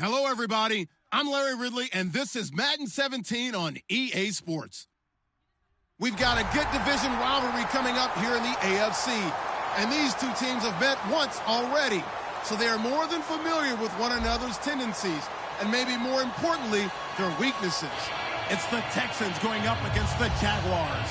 Hello, everybody. I'm Larry Ridley, and this is Madden 17 on EA Sports. We've got a good division rivalry coming up here in the AFC, and these two teams have met once already, so they are more than familiar with one another's tendencies, and maybe more importantly, their weaknesses. It's the Texans going up against the Jaguars.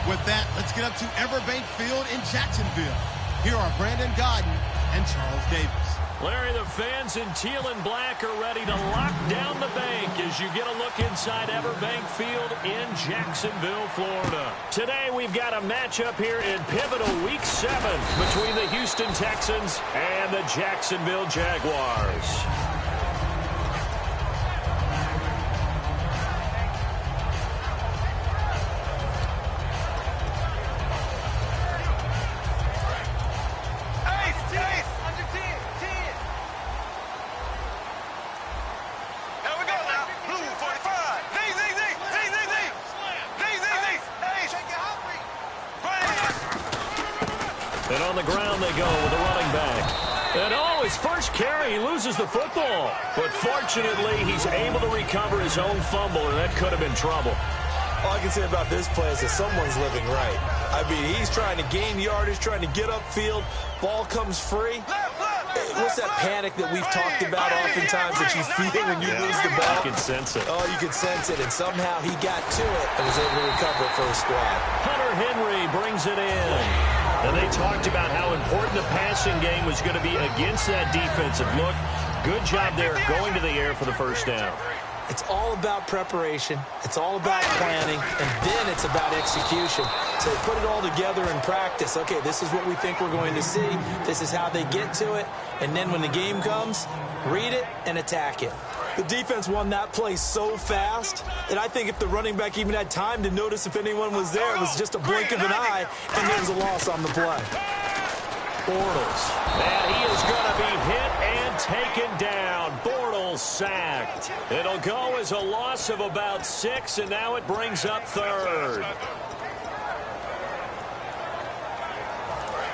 With that, let's get up to Everbank Field in Jacksonville. Here are Brandon Godden and Charles Davis. Larry, the fans in teal and black are ready to lock down the bank as you get a look inside Everbank Field in Jacksonville, Florida. Today, we've got a matchup here in pivotal Week 7 between the Houston Texans and the Jacksonville Jaguars. And on the ground they go with a running back. And oh, his first carry, he loses the football. But fortunately, he's able to recover his own fumble, and that could have been trouble. All I can say about this play is that someone's living right. I mean, he's trying to gain yardage, trying to get upfield. Ball comes free. What's that panic that we've talked about oftentimes that you feel when you lose the ball? You can sense it. Oh, you can sense it, and somehow he got to it and was able to recover it for his squad. Hunter Henry brings it in. And they talked about how important the passing game was going to be against that defensive look. Good job there going to the air for the first down. It's all about preparation. It's all about planning. And then it's about execution. So they put it all together in practice. Okay, this is what we think we're going to see. This is how they get to it. And then when the game comes, read it and attack it. The defense won that play so fast that I think if the running back even had time to notice if anyone was there, it was just a blink of an eye, and there was a loss on the play. Bortles. And he is going to be hit and taken down. Bortles sacked. It'll go as a loss of about 6, and now it brings up third.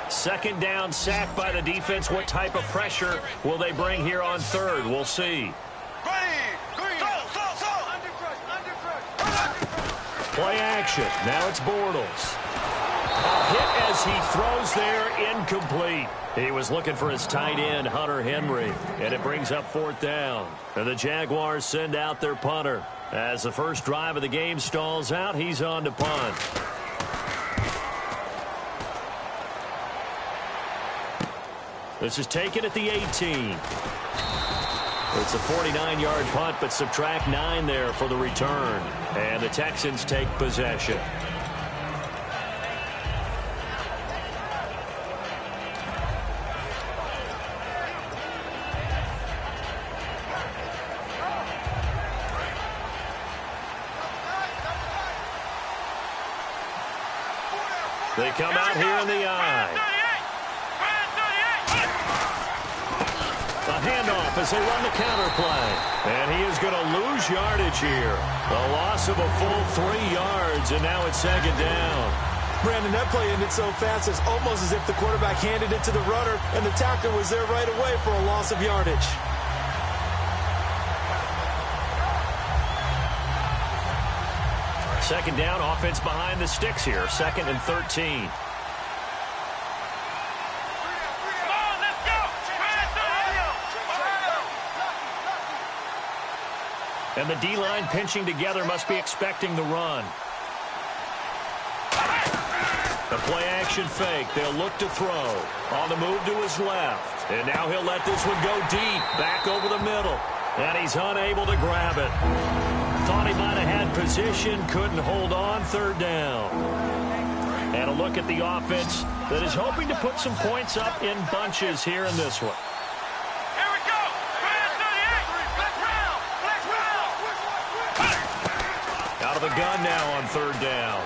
Second down, sack by the defense. What type of pressure will they bring here on third? We'll see. Play action. Now it's Bortles. A hit as he throws there, incomplete. He was looking for his tight end, Hunter Henry, and it brings up fourth down. And the Jaguars send out their punter. As the first drive of the game stalls out, he's on to punt. This is taken at the 18. It's a 49-yard punt, but subtract 9 there for the return. And the Texans take possession. They come out here in the eye. A handoff as they run the counter play. And he is going to lose yardage here. A loss of a full 3 yards, and now it's second down. Brandon, that play ended so fast, it's almost as if the quarterback handed it to the runner, and the tackler was there right away for a loss of yardage. Second down, offense behind the sticks here. 2nd and 13. And the D-line pinching together must be expecting the run. The play-action fake. They'll look to throw. On the move to his left. And now he'll let this one go deep. Back over the middle. And he's unable to grab it. Thought he might have had position. Couldn't hold on. Third down. And a look at the offense that is hoping to put some points up in bunches here in this one. Out of the gun now on third down.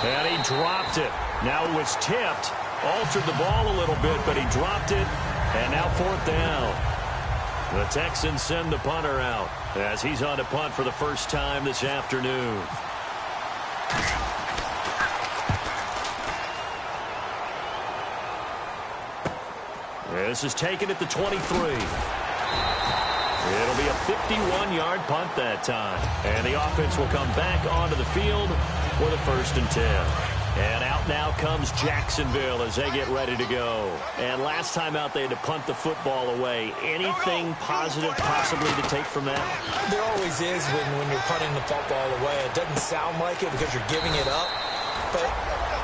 And he dropped it. Now it was tipped. Altered the ball a little bit, but he dropped it. And now fourth down. The Texans send the punter out as he's on to punt for the first time this afternoon. This is taken at the 23. It'll be a 51-yard punt that time. And the offense will come back onto the field with a 1st and 10. And out now comes Jacksonville as they get ready to go. And last time out, they had to punt the football away. Anything positive possibly to take from that? There always is when you're punting the football away. It doesn't sound like it because you're giving it up, but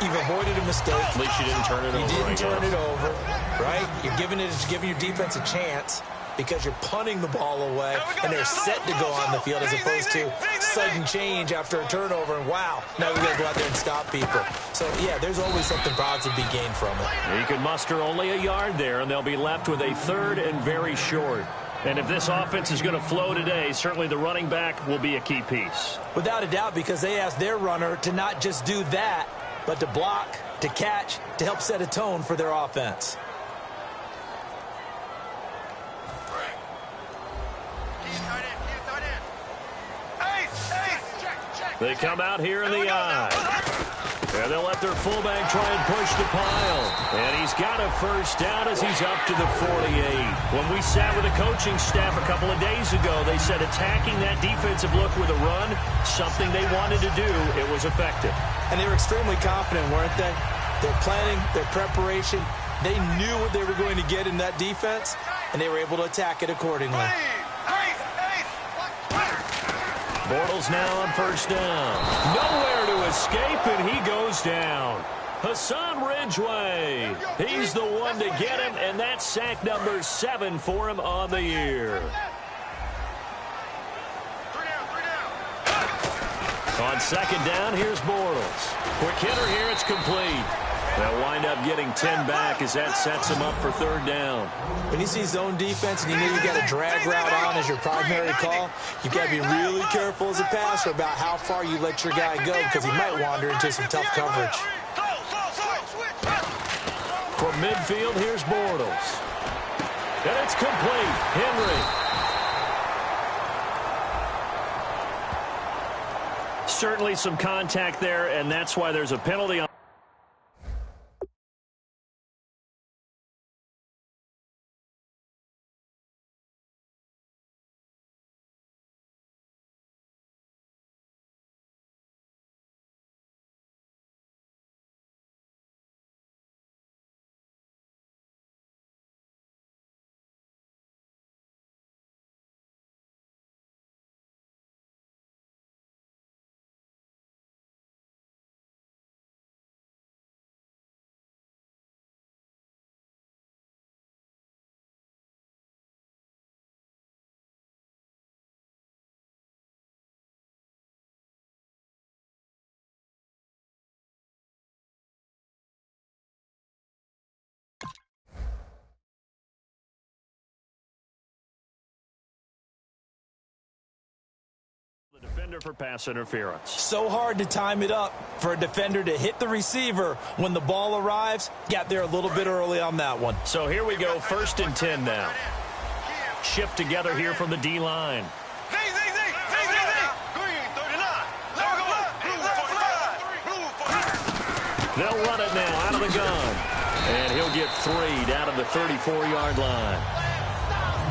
you've avoided a mistake. At least you didn't turn it over. You didn't turn it over, right? You're giving your defense a chance because you're punting the ball away, and they're set to go on the field as opposed to sudden change after a turnover, and wow, now we've got to go out there and stop people. So, yeah, there's always something positive to be gained from it. He could muster only a yard there, and they'll be left with a 3rd and very short. And if this offense is going to flow today, certainly the running back will be a key piece. Without a doubt, because they asked their runner to not just do that, but to block, to catch, to help set a tone for their offense. They come out here in the eye. And they'll let their fullback try and push the pile. And he's got a 1st down as he's up to the 48. When we sat with the coaching staff a couple of days ago, they said attacking that defensive look with a run, something they wanted to do, it was effective. And they were extremely confident, weren't they? Their planning, their preparation, they knew what they were going to get in that defense, and they were able to attack it accordingly. Bortles now on 1st down. Nowhere to escape, and he goes down. Hassan Ridgeway. He's the one to get him, and that's sack number 7 for him on the year. On 2nd down, here's Bortles. Quick hitter here, it's complete. They'll wind up getting 10 back as that sets him up for 3rd down. When you see zone defense and you know you got a drag route on as your primary call, you've got to be really careful as a passer about how far you let your guy go because he might wander into some tough coverage. From midfield, here's Bortles. And it's complete. Henry. Certainly some contact there, and that's why there's a penalty on. The defender for pass interference. So hard to time it up for a defender to hit the receiver when the ball arrives. Got there a little bit early on that one. So here we go, 1st and 10 now. Shift together here from the D-line. They'll run it now out of the gun. And he'll get 3 down to the 34-yard line.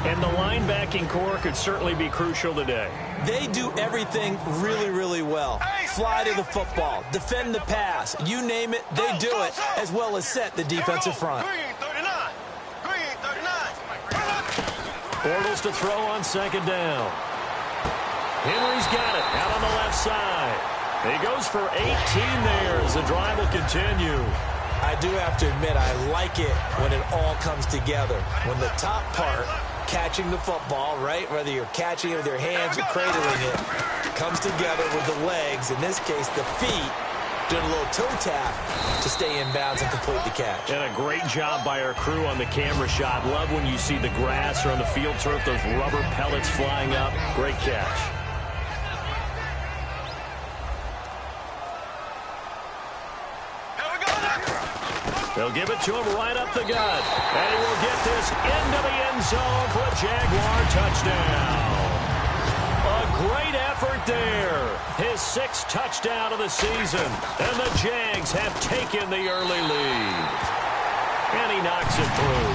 And the linebacking core could certainly be crucial today. They do everything really, really well. Fly to the football, defend the pass, you name it, they do it, as well as set the defensive front. Bortles to throw on 2nd down. Henry's got it out on the left side. He goes for 18 there as the drive will continue. I do have to admit, I like it when it all comes together. When the top part, catching the football, right, whether you're catching it with your hands or cradling it, comes together with the legs, in this case the feet, doing a little toe tap to stay in bounds and complete the catch. And a great job by our crew on the camera shot. Love when you see the grass or on the field turf, those rubber pellets flying up. Great catch. They'll give it to him right up the gut. And he will get this into the end zone for a Jaguar touchdown. A great effort there. His 6th touchdown of the season. And the Jags have taken the early lead. And he knocks it through.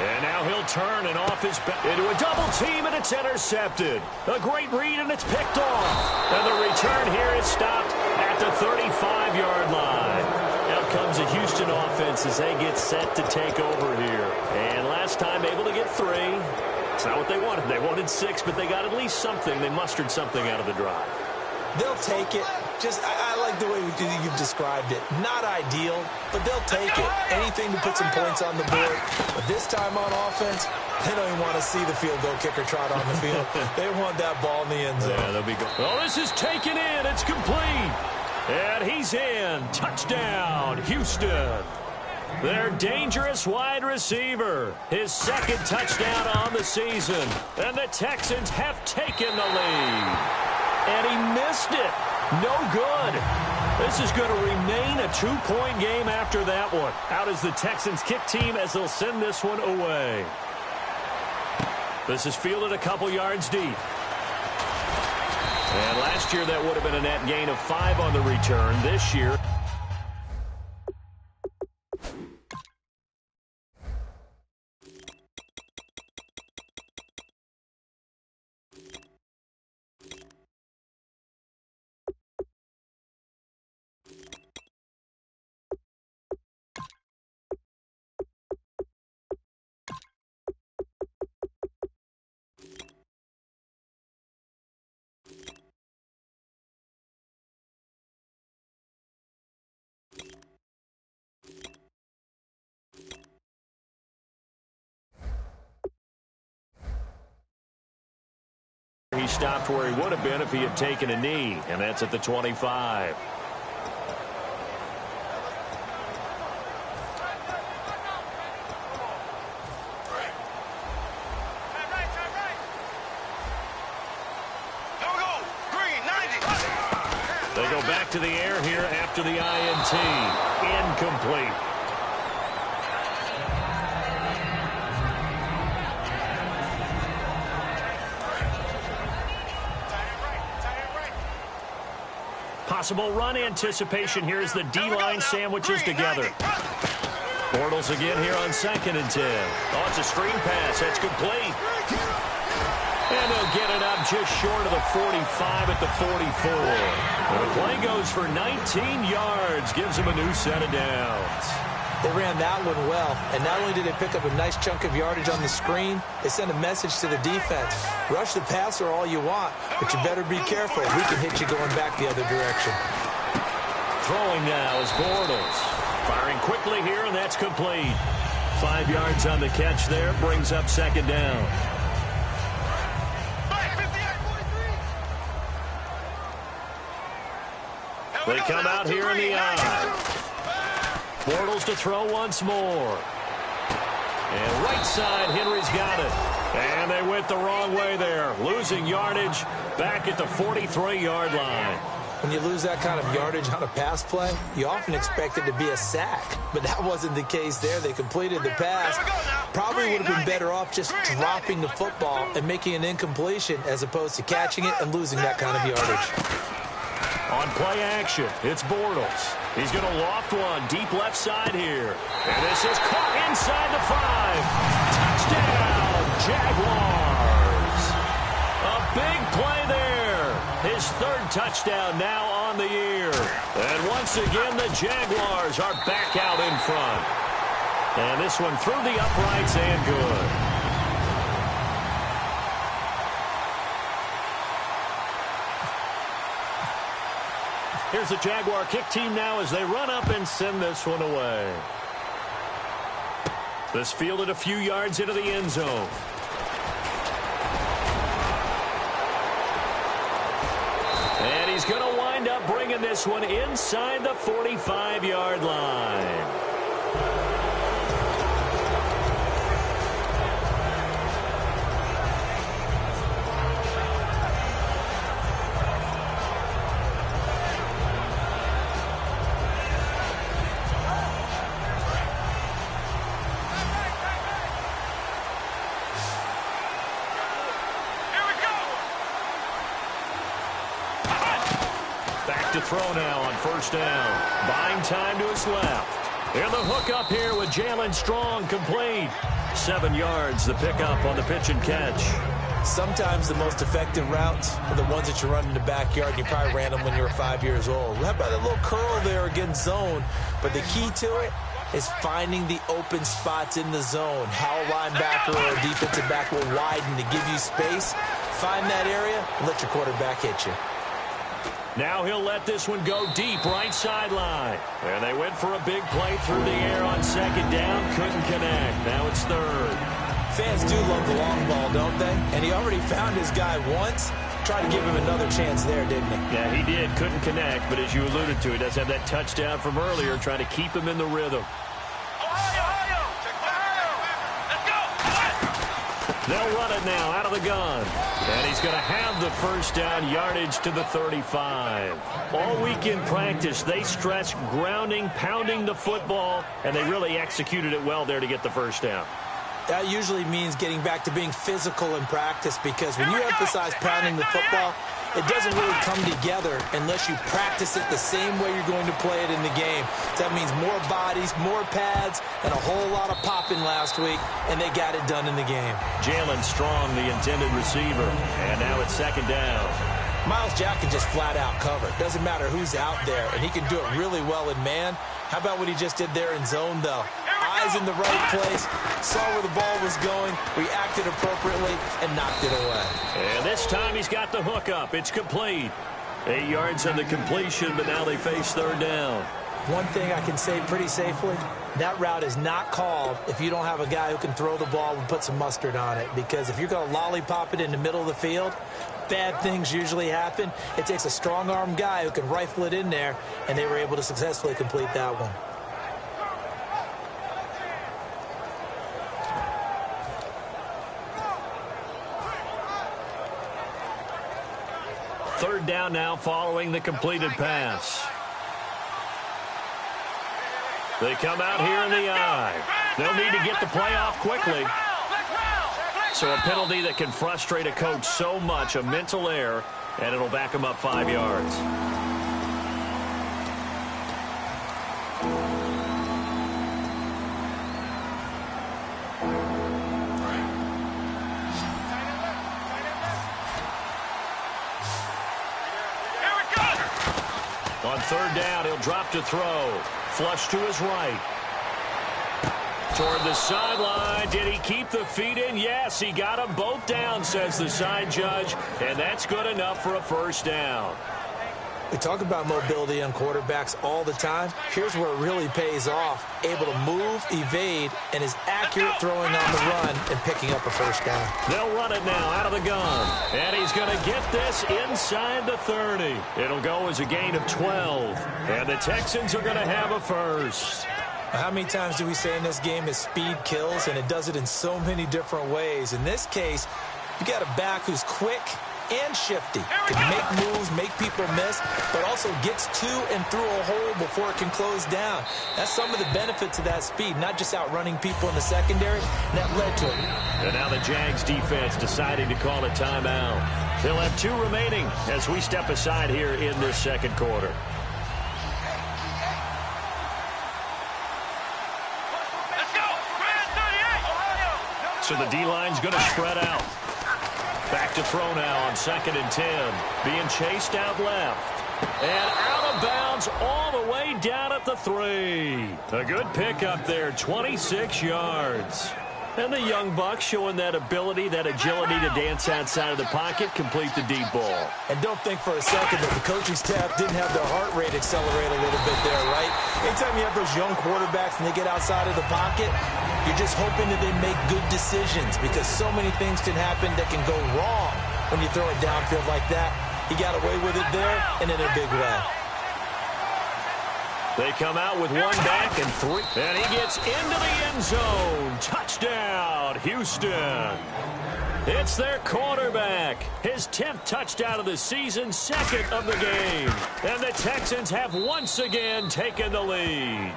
And now he'll turn and off his back into a double team, and it's intercepted. A great read, and it's picked off. And the return here is stopped at the 35-yard line. Out comes the Houston offense as they get set to take over here. And last time able to get 3. It's not what they wanted. They wanted 6, but they got at least something. They mustered something out of the drive. They'll take it. I like the way you've described it. Not ideal, but they'll take it. Anything to put some points on the board. But this time on offense, they don't even want to see the field goal kicker trot on the field. They want that ball in the end zone. Yeah, they'll be good. Oh, this is taken in. It's complete. And he's in. Touchdown, Houston. Their dangerous wide receiver. His second touchdown on the season. And the Texans have taken the lead. And he missed it. No good. This is going to remain a 2-point game after that one. Out is the Texans kick team as they'll send this one away. This is fielded a couple yards deep. And last year that would have been a net gain of 5 on the return. This year, he stopped where he would have been if he had taken a knee, and that's at the 25. They go back to the air here after the INT. Incomplete. Possible run anticipation here as the D-line sandwiches together. Bortles again here on 2nd and 10. Oh, it's a screen pass. That's complete. And they'll get it up just short of the 45 at the 44. And the play goes for 19 yards. Gives them a new set of downs. They ran that one well, and not only did they pick up a nice chunk of yardage on the screen, they sent a message to the defense. Rush the passer all you want, but you better be careful. We can hit you going back the other direction. Throwing now is Bortles. Firing quickly here, and that's complete. 5 yards on the catch there, brings up 2nd down. They come out here in the eye. Bortles to throw once more. And right side, Henry's got it. And they went the wrong way there. Losing yardage back at the 43-yard line. When you lose that kind of yardage on a pass play, you often expect it to be a sack. But that wasn't the case there. They completed the pass. Probably would have been better off just dropping the football and making an incompletion as opposed to catching it and losing that kind of yardage. On play action, it's Bortles. He's going to loft one deep left side here. And this is caught inside the 5. Touchdown, Jaguars. A big play there. His 3rd touchdown now on the year. And once again, the Jaguars are back out in front. And this one through the uprights and good. Here's the Jaguar kick team now as they run up and send this one away. This fielded a few yards into the end zone. And he's going to wind up bringing this one inside the 45-yard line. To throw now on 1st down. Buying time to his left. And the hook up here with Jalen Strong complete. 7 yards, the pickup on the pitch and catch. Sometimes the most effective routes are the ones that you run in the backyard, and you probably ran them when you were 5 years old. How about a little curl there against zone? But the key to it is finding the open spots in the zone. How a linebacker or a defensive back will widen to give you space. Find that area and let your quarterback hit you. Now he'll let this one go deep, right sideline. And they went for a big play through the air on second down. Couldn't connect. Now it's third. Fans do love the long ball, don't they? And he already found his guy once. Tried to give him another chance there, didn't he? Yeah, he did. Couldn't connect. But as you alluded to, he does have that touchdown from earlier, trying to keep him in the rhythm. They'll run it now out of the gun. And he's going to have the first down, yardage to the 35. All week in practice, they stressed grounding, pounding the football, and they really executed it well there to get the first down. That usually means getting back to being physical in practice, because when you emphasize pounding the football, it doesn't really come together unless you practice it the same way you're going to play it in the game. So that means more bodies, more pads, and a whole lot of popping last week, and they got it done in the game. Jalen Strong, the intended receiver, and now it's second down. Myles Jack can just flat out cover. Doesn't matter who's out there, and he can do it really well in man. How about what he just did there in zone, though? Eyes in the right place, saw where the ball was going, reacted appropriately, and knocked it away. And this time he's got the hook up. It's complete. 8 yards on the completion, but now they face third down. One thing I can say pretty safely, that route is not called if you don't have a guy who can throw the ball and put some mustard on it. Because if you're going to lollipop it in the middle of the field, bad things usually happen. It takes a strong-arm guy who can rifle it in there, and they were able to successfully complete that one. Third down now following the completed pass. They come out here in the eye. They'll need to get the play off quickly. So a penalty that can frustrate a coach so much, a mental error, and it'll back him up 5 yards. On third down, he'll drop to throw. Flush to his right. Toward the sideline. Did he keep the feet in? Yes, he got them both down, says the side judge. And that's good enough for a first down. We talk about mobility on quarterbacks all the time. Here's where it really pays off. Able to move, evade, and is accurate throwing on the run and picking up a first down. They'll run it now out of the gun. And he's going to get this inside the 30. It'll go as a gain of 12. And the Texans are going to have a first. How many times do we say in this game is speed kills, and it does it in so many different ways. In this case, you got a back who's quick and shifty, can make moves, make people miss, but also gets to and through a hole before it can close down. That's some of the benefits of that speed, not just outrunning people in the secondary. That led to it. And now the Jags defense deciding to call a timeout. They'll have 2 remaining as we step aside here in this second quarter. So the D-line's going to spread out. Back to throw now on 2nd and 10. Being chased out left. And out of bounds all the way down at the 3. A good pickup there, 26 yards. And the young buck showing that ability, that agility to dance outside of the pocket, complete the deep ball. And don't think for a second that the coaching staff didn't have their heart rate accelerate a little bit there, right? Anytime you have those young quarterbacks and they get outside of the pocket, you're just hoping that they make good decisions, because so many things can happen that can go wrong when you throw it downfield like that. He got away with it there and in a big way. They come out with 1 back and 3. And he gets into the end zone. Touchdown, Houston. It's their quarterback. His 10th touchdown of the season, 2nd of the game. And the Texans have once again taken the lead.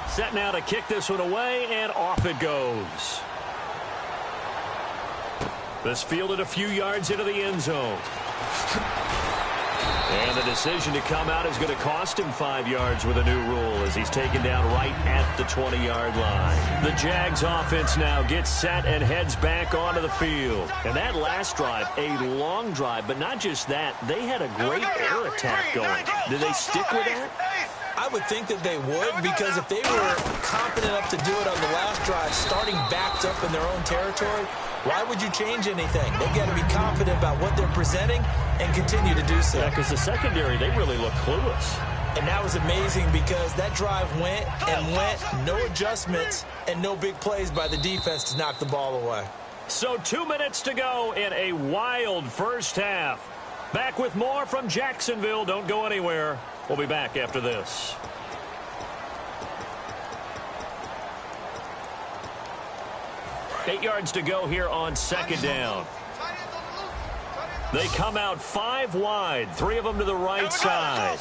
Set now to kick this one away, and off it goes. This fielded a few yards into the end zone. And the decision to come out is going to cost him 5 yards with a new rule as he's taken down right at the 20-yard line. The Jags offense now gets set and heads back onto the field. And that last drive, a long drive, but not just that, they had a great air attack going. Did they stick with that? I would think that they would, because if they were confident enough to do it on the last drive, starting backed up in their own territory, why would you change anything? They've got to be confident about what they're presenting and continue to do so. Yeah, because the secondary, they really look clueless. And that was amazing because that drive went and went, no adjustments, and no big plays by the defense to knock the ball away. So 2 minutes to go in a wild first half. Back with more from Jacksonville. Don't go anywhere. We'll be back after this. Eight yards to go here on second down. They come out 5 wide, 3 of them to the right side.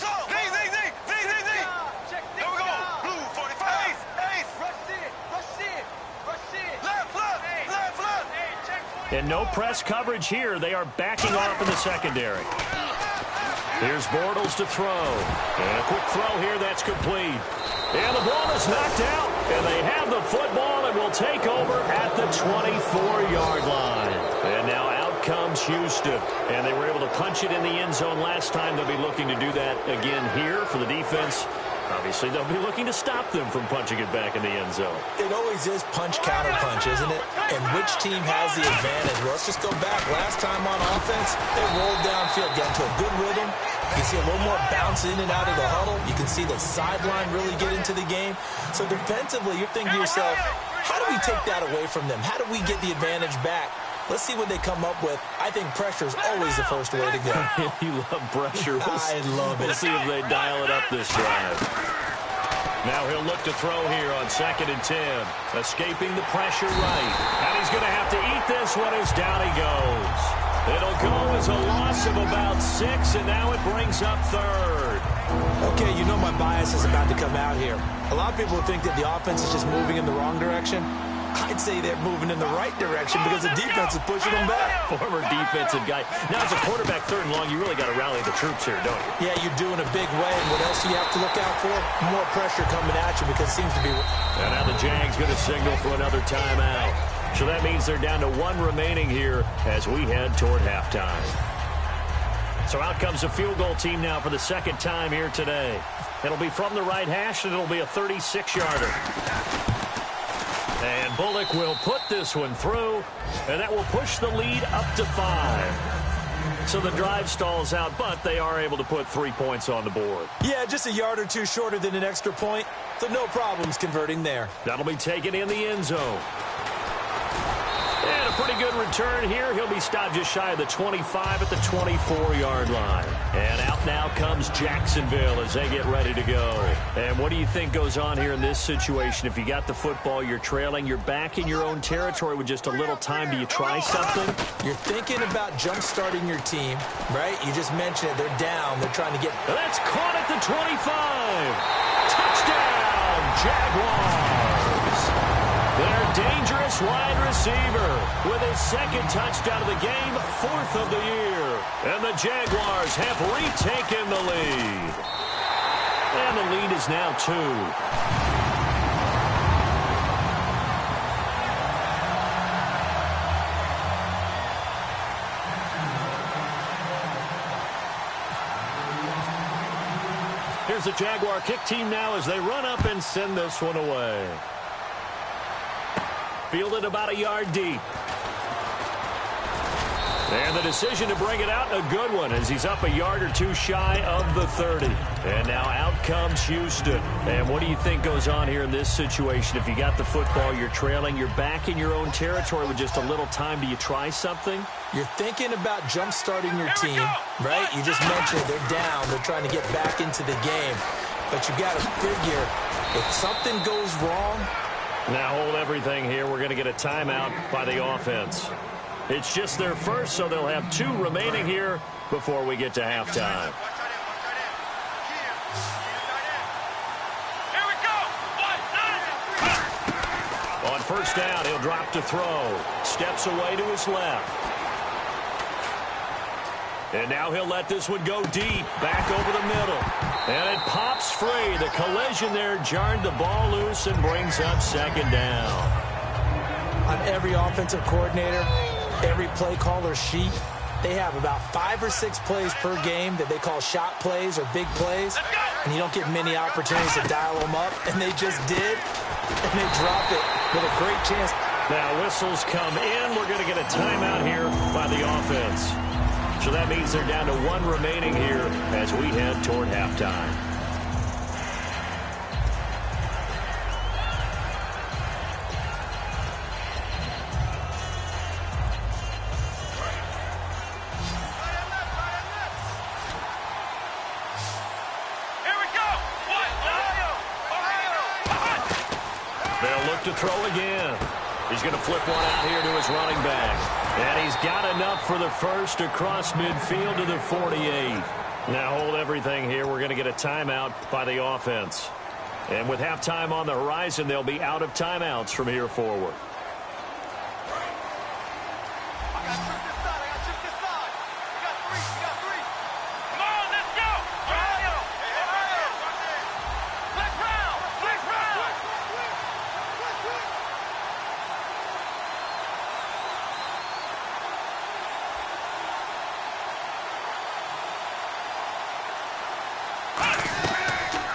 And no press coverage here. They are backing off in the secondary. Here's Bortles to throw. And a quick throw here. That's complete. And the ball is knocked out. And they have the football and will take over at the 24-yard line. And now out comes Houston. And they were able to punch it in the end zone last time. They'll be looking to do that again here for the defense. Obviously, they'll be looking to stop them from punching it back in the end zone. It always is punch-counter-punch, isn't it? And which team has the advantage? Well, let's just go back. Last time on offense, they rolled downfield, get into a good rhythm. You can see a little more bounce in and out of the huddle. You can see the sideline really get into the game. So defensively, you're thinking to yourself, how do we take that away from them? How do we get the advantage back? Let's see what they come up with. I think pressure is always the first way to go. You love pressure. I love it. We'll see if they dial it up this drive. Now he'll look to throw here on 2nd and 10. Escaping the pressure right. And he's going to have to eat this one as down he goes. It'll go as a loss of about 6, and now it brings up 3rd. Okay, you know my bias is about to come out here. A lot of people think that the offense is just moving in the wrong direction. I'd say they're moving in the right direction because the defense is pushing them back. Former defensive guy. Now, as a quarterback 3rd and long, you really got to rally the troops here, don't you? Yeah, you do in a big way. And what else do you have to look out for? More pressure coming at you because it seems to be... And now the Jags going to signal for another timeout. So that means they're down to 1 remaining here as we head toward halftime. So out comes the field goal team now for the 2nd time here today. It'll be from the right hash, and it'll be a 36-yarder. And Bullock will put this one through, and that will push the lead up to 5. So the drive stalls out, but they are able to put 3 points on the board. Yeah, just a yard or two shorter than an extra point, so no problems converting there. That'll be taken in the end zone. And a pretty good return here. He'll be stopped just shy of the 25 at the 24-yard line. And out now comes Jacksonville as they get ready to go. And what do you think goes on here in this situation? If you got the football, you're trailing, you're back in your own territory with just a little time. Do you try something? You're thinking about jump-starting your team, right? You just mentioned it. They're down. They're trying to get... And that's caught at the 25. Touchdown, Jaguars. Their dangerous wide receiver with his 2nd touchdown of the game, 4th of the year. And the Jaguars have retaken the lead. And the lead is now 2. Here's the Jaguar kick team now as they run up and send this one away. Fielded about a yard deep. And the decision to bring it out, a good one, as he's up a yard or two shy of the 30. And now out comes Houston. And what do you think goes on here in this situation? If you got the football, you're trailing, you're back in your own territory with just a little time. Do you try something? You're thinking about jump-starting your team, right? You just mentioned they're down. They're trying to get back into the game. But you got to figure, if something goes wrong... Now hold everything here. We're going to get a timeout by the offense. It's just their first, so they'll have 2 remaining here before we get to halftime. Here we go. On first down, he'll drop to throw. Steps away to his left. And now he'll let this one go deep, back over the middle. And it pops free. The collision there jarred the ball loose and brings up second down. On every offensive coordinator, every play caller sheet, they have about 5 or 6 plays per game that they call shot plays or big plays. And you don't get many opportunities to dial them up. And they just did. And they dropped it with a great chance. Now whistles come in. We're going to get a timeout here by the offense. So that means they're down to 1 remaining here as we head toward halftime. They'll look to throw again. He's going to flip one out here to his running back. And he's got enough for the first across midfield to the 48. Now hold everything here. We're going to get a timeout by the offense. And with halftime on the horizon, they'll be out of timeouts from here forward.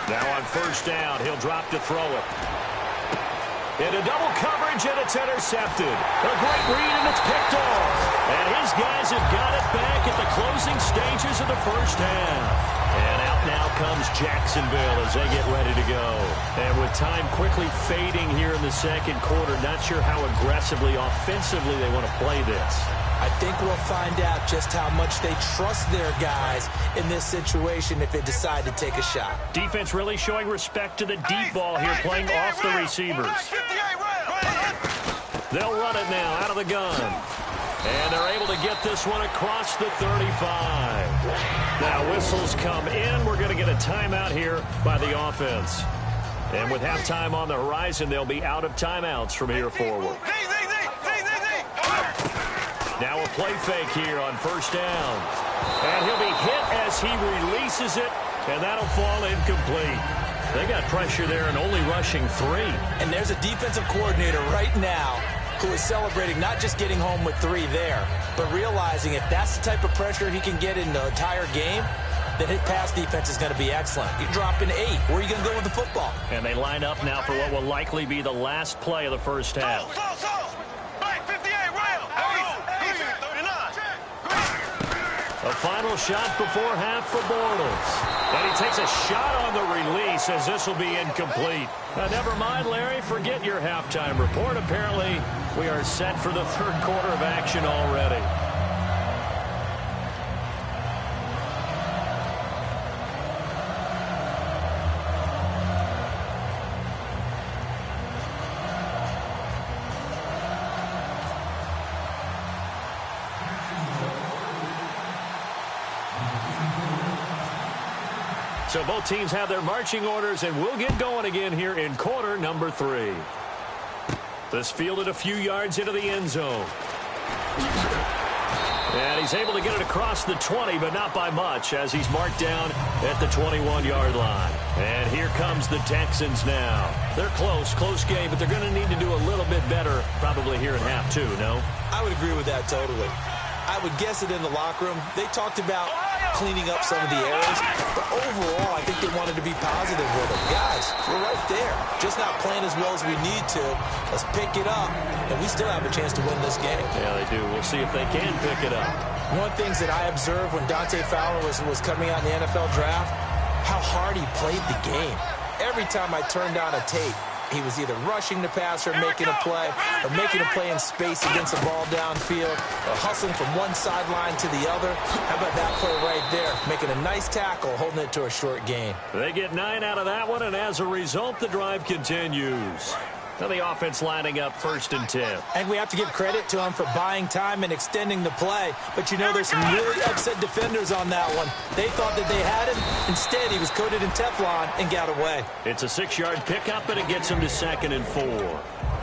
Now on first down, he'll drop to throw it. Into double coverage, and it's intercepted. A great read, and it's picked off. And his guys have got it back at the closing stages of the first half. And out now comes Jacksonville as they get ready to go. And with time quickly fading here in the second quarter, not sure how aggressively, offensively they want to play this. I think we'll find out just how much they trust their guys in this situation if they decide to take a shot. Defense really showing respect to the deep ball here, playing off the receivers. They'll run it now out of the gun. And they're able to get this one across the 35. Now whistles come in. We're going to get a timeout here by the offense. And with halftime on the horizon, they'll be out of timeouts from here forward. Now a play fake here on first down. And he'll be hit as he releases it, and that'll fall incomplete. They got pressure there and only rushing 3. And there's a defensive coordinator right now who is celebrating not just getting home with 3 there, but realizing if that's the type of pressure he can get in the entire game, then his pass defense is going to be excellent. You're dropping 8. Where are you going to go with the football? And they line up now for what will likely be the last play of the first half. A final shot before half for Bortles. And he takes a shot on the release as this will be incomplete. Never mind, Larry, forget your halftime report. Apparently, we are set for the third quarter of action already. So both teams have their marching orders, and we'll get going again here in quarter number 3. This fielded a few yards into the end zone. And he's able to get it across the 20, but not by much, as he's marked down at the 21-yard line. And here comes the Texans now. They're close game, but they're going to need to do a little bit better probably here in half 2, no? I would agree with that totally. I would guess it in the locker room. They talked about cleaning up some of the errors, but overall, I think they wanted to be positive with them. Guys, we're right there. Just not playing as well as we need to. Let's pick it up, and we still have a chance to win this game. Yeah, they do. We'll see if they can pick it up. One of the things that I observed when Dante Fowler was coming out in the NFL draft, how hard he played the game. Every time I turned on a tape, he was either rushing the passer, making a play, or making a play in space against the ball downfield, or hustling from one sideline to the other. How about that play right there? Making a nice tackle, holding it to a short gain. They get 9 out of that one, and as a result, the drive continues. Now the offense lining up 1st and 10. And we have to give credit to him for buying time and extending the play. But you know, there's some really upset defenders on that one. They thought that they had him. Instead, he was coated in Teflon and got away. It's a 6-yard pickup, and it gets him to 2nd and 4.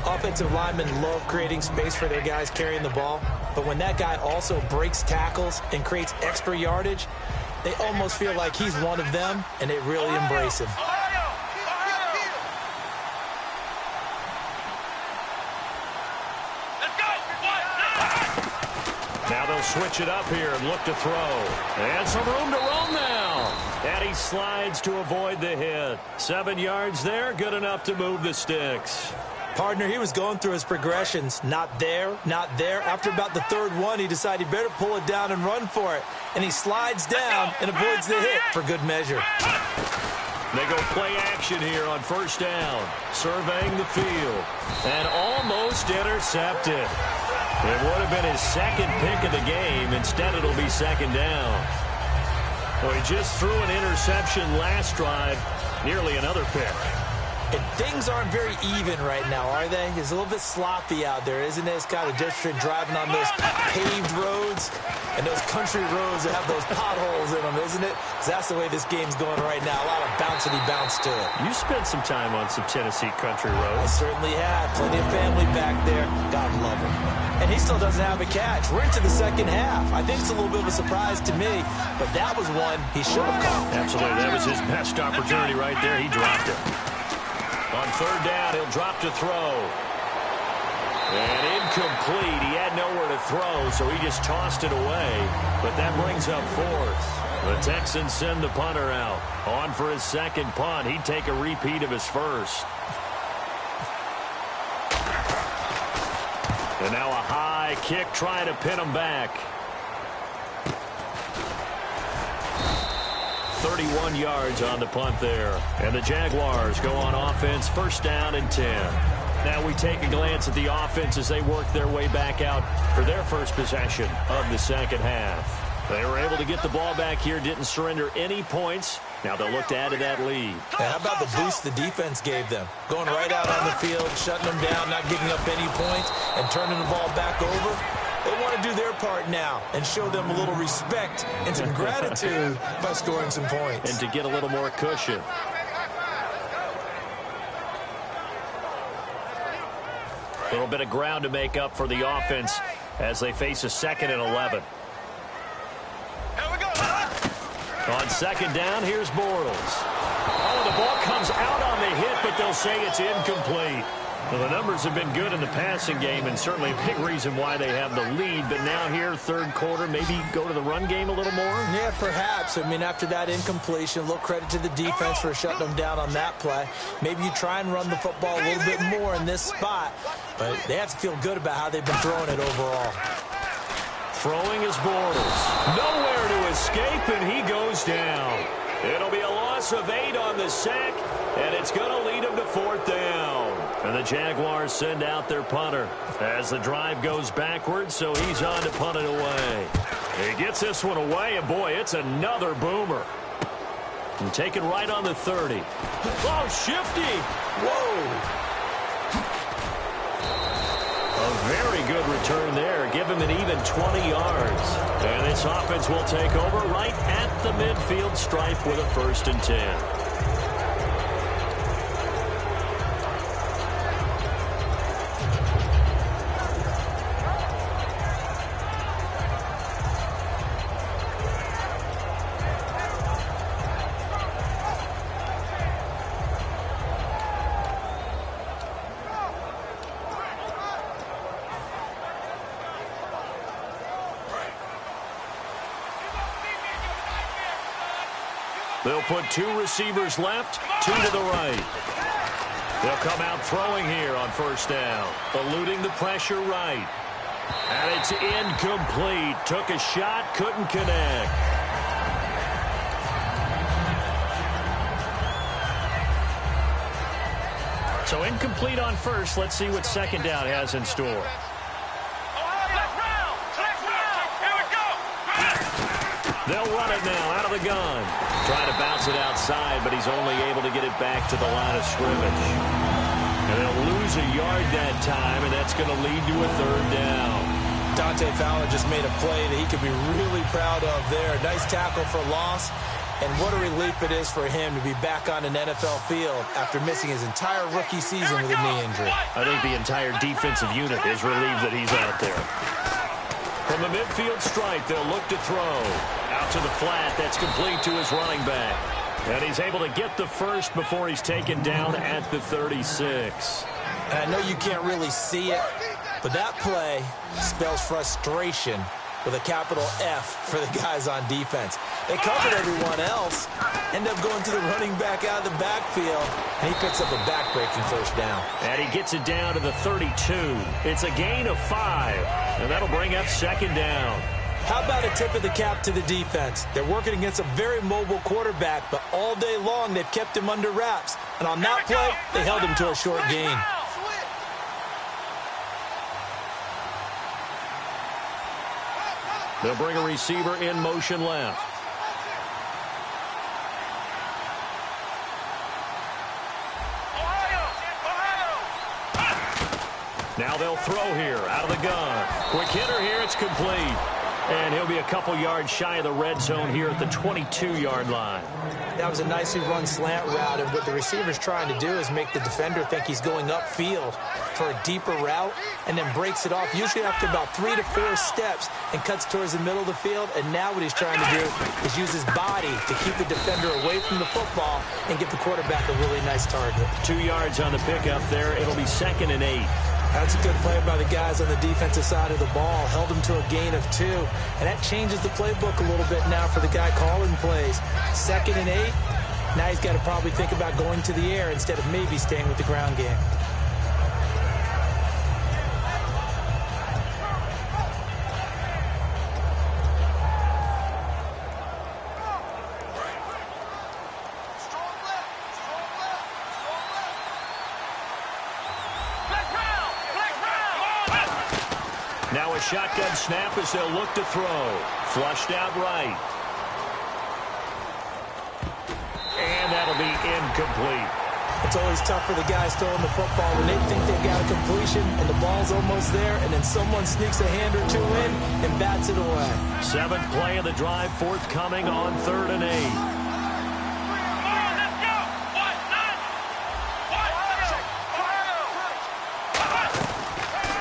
Offensive linemen love creating space for their guys carrying the ball, but when that guy also breaks tackles and creates extra yardage, they almost feel like he's one of them, and they really embrace him. Now they'll switch it up here and look to throw. And some room to roam now. And he slides to avoid the hit. 7 yards there, good enough to move the sticks. Partner, he was going through his progressions. Not there, not there. After about the third one, he decided he better pull it down and run for it. And he slides down and avoids the hit for good measure. They go play action here on first down. Surveying the field. And almost intercepted. It would have been his second pick of the game. Instead, it'll be second down. Well, he just threw an interception last drive. Nearly another pick. And things aren't very even right now, are they? It's a little bit sloppy out there, isn't it? It's kind of just driving on those paved roads and those country roads that have those potholes in them, isn't it? Because that's the way this game's going right now. A lot of bouncy bounce to it. You spent some time on some Tennessee country roads. I certainly have. Plenty of family back there. God love him. And he still doesn't have a catch. We're into the second half. I think it's a little bit of a surprise to me, but that was one he should have caught. Absolutely. That was his best opportunity right there. He dropped it. On third down, he'll drop to throw. And incomplete. He had nowhere to throw, so he just tossed it away. But that brings up fourth. The Texans send the punter out. On for his second punt. He'd take a repeat of his first. And now a high kick trying to pin him back. 31 yards on the punt there. And the Jaguars go on offense, first down and 10. Now we take a glance at the offense as they work their way back out for their first possession of the second half. They were able to get the ball back here, didn't surrender any points. Now they'll look to add to that lead. Now, how about the boost the defense gave them? Going right out on the field, shutting them down, not giving up any points, and turning the ball back over. They want to do their part now and show them a little respect and some gratitude by scoring some points. And to get a little more cushion. A little bit of ground to make up for the offense as they face a 2nd and 11. On second down, here's Bortles. Oh, the ball comes out on the hit, but they'll say it's incomplete. Well, the numbers have been good in the passing game, and certainly a big reason why they have the lead. But now here, third quarter, maybe go to the run game a little more? Yeah, perhaps. I mean, after that incompletion, a little credit to the defense for shutting them down on that play. Maybe you try and run the football a little bit more in this spot, but they have to feel good about how they've been throwing it overall. Throwing is Bortles. Nowhere to escape, and he goes down. It'll be a loss of 8 on the sack, and it's going to lead him to fourth down. And the Jaguars send out their punter as the drive goes backwards, so he's on to punt it away. He gets this one away, and boy, it's another boomer. And taken right on the 30. Oh, shifty. Whoa. A very good return there. Give him an even 20 yards. And this offense will take over right at the midfield stripe with a 1st and 10. They'll put 2 receivers left, 2 to the right. They'll come out throwing here on first down, eluding the pressure right. And it's incomplete. Took a shot, couldn't connect. So incomplete on first. Let's see what second down has in store. They'll run it now out of the gun. Trying to bounce it outside, but he's only able to get it back to the line of scrimmage. And they'll lose a yard that time, and that's going to lead to a 3rd down. Dante Fowler just made a play that he could be really proud of there. Nice tackle for loss. And what a relief it is for him to be back on an NFL field after missing his entire rookie season with a knee injury. I think the entire defensive unit is relieved that he's out there. From the midfield stripe, they'll look to throw. Out to the flat, that's complete to his running back. And he's able to get the first before he's taken down at the 36. And I know you can't really see it, but that play spells frustration with a capital F for the guys on defense. They covered everyone else, end up going to the running back out of the backfield, and he picks up a back-breaking first down. And he gets it down to the 32. It's a gain of 5, and that'll bring up second down. How about a tip of the cap to the defense? They're working against a very mobile quarterback, but all day long they've kept him under wraps. And on that play, they held him to a short gain. They'll bring a receiver in motion left. Now they'll throw here out of the gun. Quick hitter here, it's complete. And he'll be a couple yards shy of the red zone here at the 22-yard line. That was a nicely run slant route, and what the receiver's trying to do is make the defender think he's going upfield for a deeper route, and then breaks it off, usually after about 3 to 4 steps, and cuts towards the middle of the field. And now what he's trying to do is use his body to keep the defender away from the football and give the quarterback a really nice target. 2 yards on the pickup there. It'll be 2nd and 8. That's a good play by the guys on the defensive side of the ball. Held him to a gain of 2. And that changes the playbook a little bit now for the guy calling plays. 2nd and 8. Now he's got to probably think about going to the air instead of maybe staying with the ground game. Now a shotgun snap as they'll look to throw. Flushed out right. And that'll be incomplete. It's always tough for the guys throwing the football when they think they got a completion and the ball's almost there, and then someone sneaks a hand or 2 in and bats it away. 7th play of the drive forthcoming on 3rd and 8.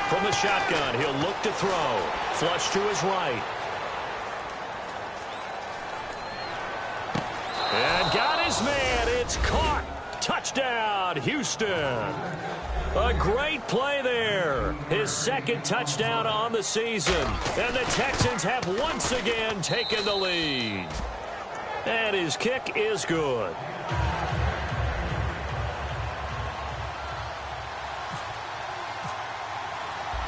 From the shotgun, he'll look to throw. Flush to his right. And got his man. It's caught. Touchdown, Houston. A great play there. His 2nd touchdown on the season. And the Texans have once again taken the lead. And his kick is good.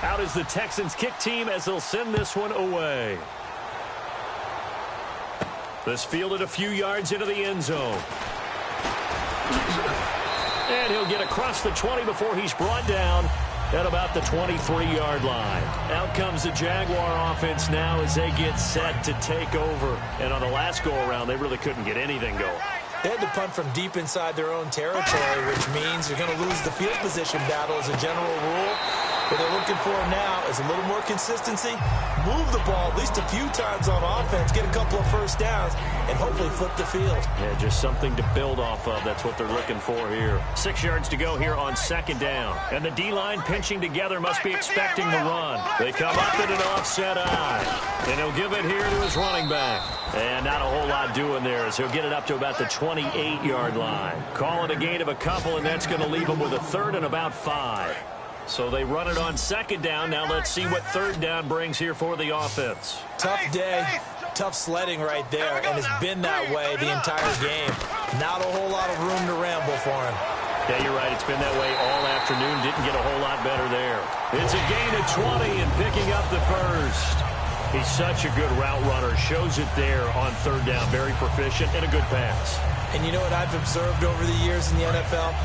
Out is the Texans kick team as they'll send this one away. This fielded a few yards into the end zone. And he'll get across the 20 before he's brought down at about the 23-yard line. Out comes the Jaguar offense now as they get set to take over. And on the last go-around, they really couldn't get anything going. They had to punt from deep inside their own territory, which means you're going to lose the field position battle as a general rule. What they're looking for now is a little more consistency, move the ball at least a few times on offense, get a couple of first downs, and hopefully flip the field. Yeah, just something to build off of. That's what they're looking for here. 6 yards to go here on 2nd down. And the D-line pinching together must be expecting the run. They come up in an offset eye. And he'll give it here to his running back. And not a whole lot doing there as he'll get it up to about the 28-yard line. Call it a gain of a couple, and that's going to leave him with a 3rd and about 5. So they run it on 2nd down. Now let's see what 3rd down brings here for the offense. Tough day, tough sledding right there, and it's been that way the entire game. Not a whole lot of room to ramble for him. Yeah, you're right. It's been that way all afternoon. Didn't get a whole lot better there. It's a gain of 20 and picking up the first. He's such a good route runner. Shows it there on 3rd down. Very proficient and a good pass. And you know what I've observed over the years in the NFL?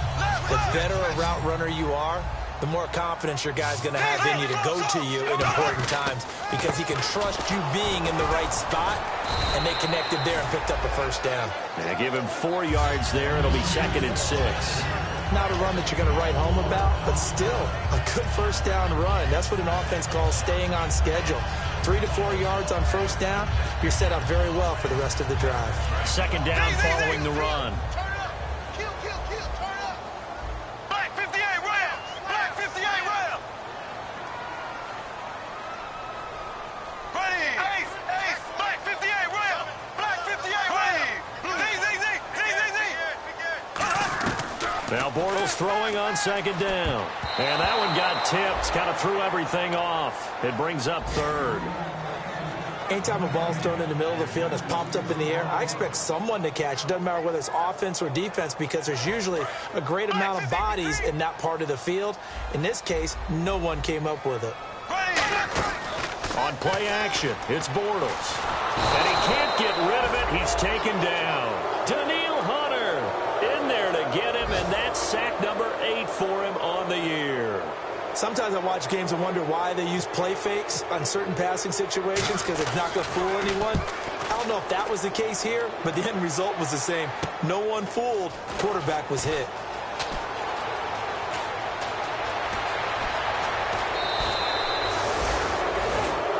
The better a route runner you are, the more confidence your guy's going to have in you to go to you in important times because he can trust you being in the right spot, and they connected there and picked up a first down. Yeah, give him 4 yards there. It'll be 2nd and 6. Not a run that you're going to write home about, but still a good first down run. That's what an offense calls staying on schedule. 3 to 4 yards on first down, you're set up very well for the rest of the drive. Second down following the run. Now Bortles throwing on second down. And that one got tipped. Kind of threw everything off. It brings up third. Anytime a ball's thrown in the middle of the field and it's popped up in the air, I expect someone to catch. It doesn't matter whether it's offense or defense because there's usually a great amount of bodies in that part of the field. In this case, no one came up with it. On play action, it's Bortles. And he can't get rid of it. He's taken down. Daniil Hunter in there to get him, and that's sack number 8 for him on the year. Sometimes I watch games and wonder why they use play fakes on certain passing situations because it's not going to fool anyone. I don't know if that was the case here, but the end result was the same. No one fooled. Quarterback was hit.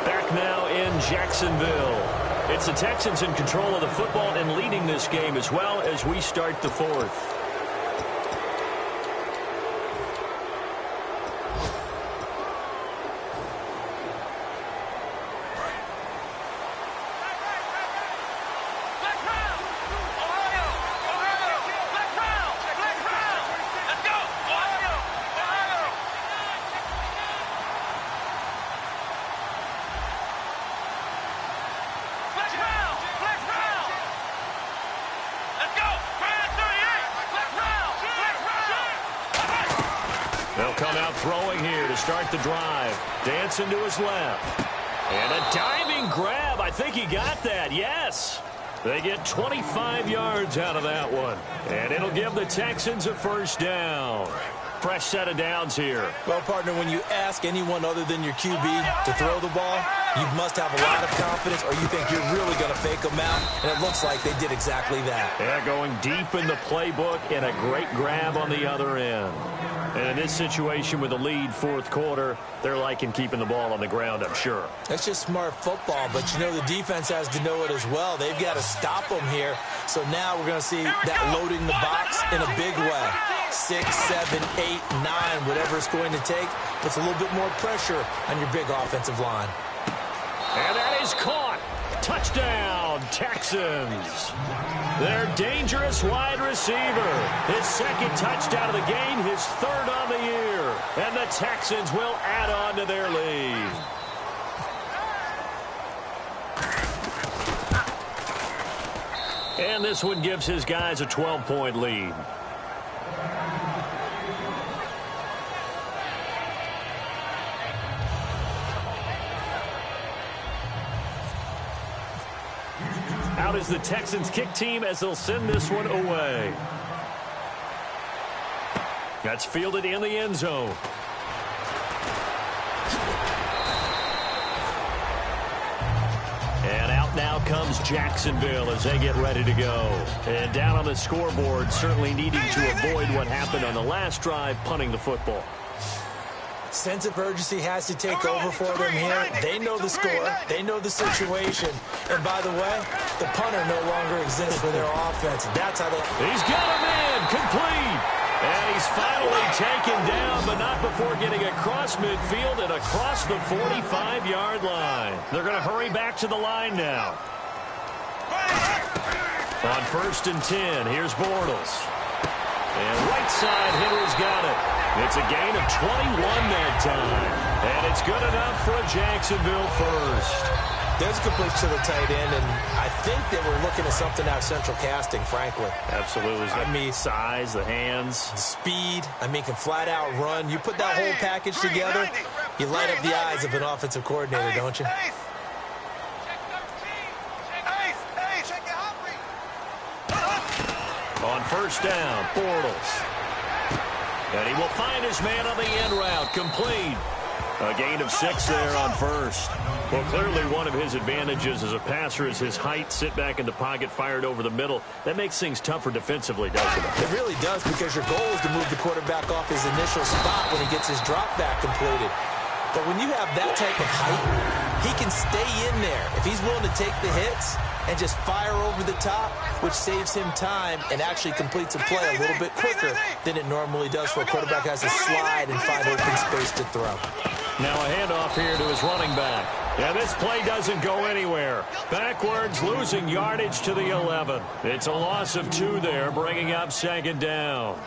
Back now in Jacksonville. It's the Texans in control of the football and leading this game as well as we start the fourth. They'll come out throwing here to start the drive. Dancing to his left. And a diving grab. I think he got that. Yes. They get 25 yards out of that one. And it'll give the Texans a first down. Fresh set of downs here. Well, partner, when you ask anyone other than your QB to throw the ball, you must have a lot of confidence or you think you're really going to fake them out. And it looks like they did exactly that. Yeah, going deep in the playbook and a great grab on the other end. And in this situation with the lead fourth quarter, they're liking keeping the ball on the ground, I'm sure. That's just smart football, but you know the defense has to know it as well. They've got to stop them here. So now we're going to see that loading the box in a big way. 6, 7, 8, 9, whatever it's going to take. Puts a little bit more pressure on your big offensive line. And that is caught. Touchdown, Texans. Their dangerous wide receiver. His second touchdown of the game, his third on the year. And the Texans will add on to their lead. And this one gives his guys a 12-point lead. Out is the Texans kick team as they'll send this one away. That's fielded in the end zone. And out now comes Jacksonville as they get ready to go. And down on the scoreboard, certainly needing to avoid what happened on the last drive, punting the football. Sense of urgency has to take over for them here. They know the score. They know the situation. And by the way, the punter no longer exists for their offense. That's how they... He's got a man complete. And he's finally taken down, but not before getting across midfield and across the 45-yard line. They're going to hurry back to the line now. On 1st and 10, here's Bortles. And right side hitter's got it. It's a gain of 21 that time. And it's good enough for a Jacksonville first. There's a completion to the tight end, and I think they were looking at something out of central casting, frankly. Absolutely. I mean, size, the hands. Speed. I mean, can flat out run. You put that whole package together, you light up the eyes of an offensive coordinator, don't you? On 1st down, Bortles. And he will find his man on the end route, complete. A gain of 6 there on first. Well, clearly one of his advantages as a passer is his height. Sit back in the pocket, fired over the middle. That makes things tougher defensively, doesn't it? It really does, because your goal is to move the quarterback off his initial spot when he gets his drop back completed. But when you have that type of height, he can stay in there. If he's willing to take the hits and just fire over the top, which saves him time and actually completes a play a little bit quicker than it normally does, where a quarterback has to slide and find open space to throw. Now a handoff here to his running back. Yeah, this play doesn't go anywhere. Backwards, losing yardage to the 11. It's a loss of 2 there, bringing up 2nd down.